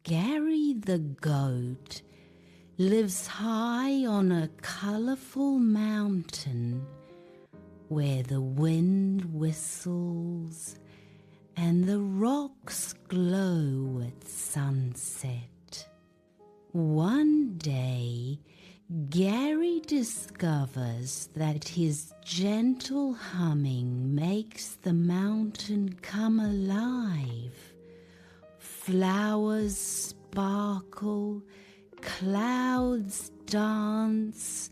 Gary the goat lives high on a colorful mountain where the wind whistles and the rocks glow at sunset. One day, Gary discovers that his gentle humming makes the mountain come alive. Flowers sparkle, clouds dance,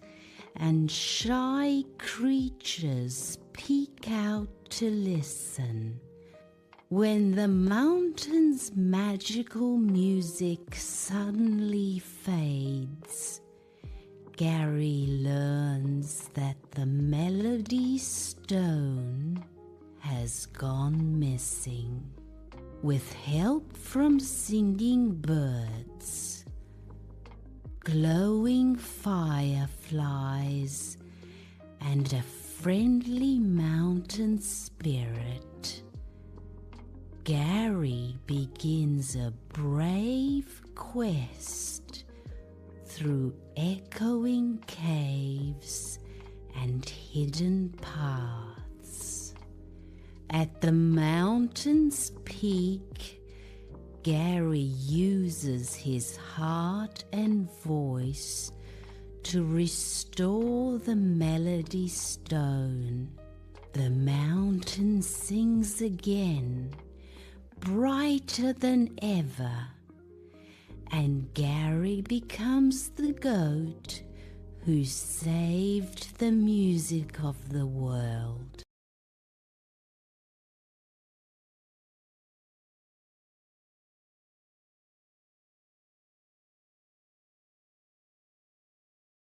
and shy creatures peek out to listen. When the mountain's magical music suddenly fades, Gary learns that the melody stone has gone missing. With help from singing birds, glowing fireflies, and a friendly mountain spirit, Gary begins a brave quest through echoing caves and hidden paths. At the mountain's peak, Gary uses his heart and voice to restore the melody stone. The mountain sings again, brighter than ever, and Gary becomes the goat who saved the music of the world.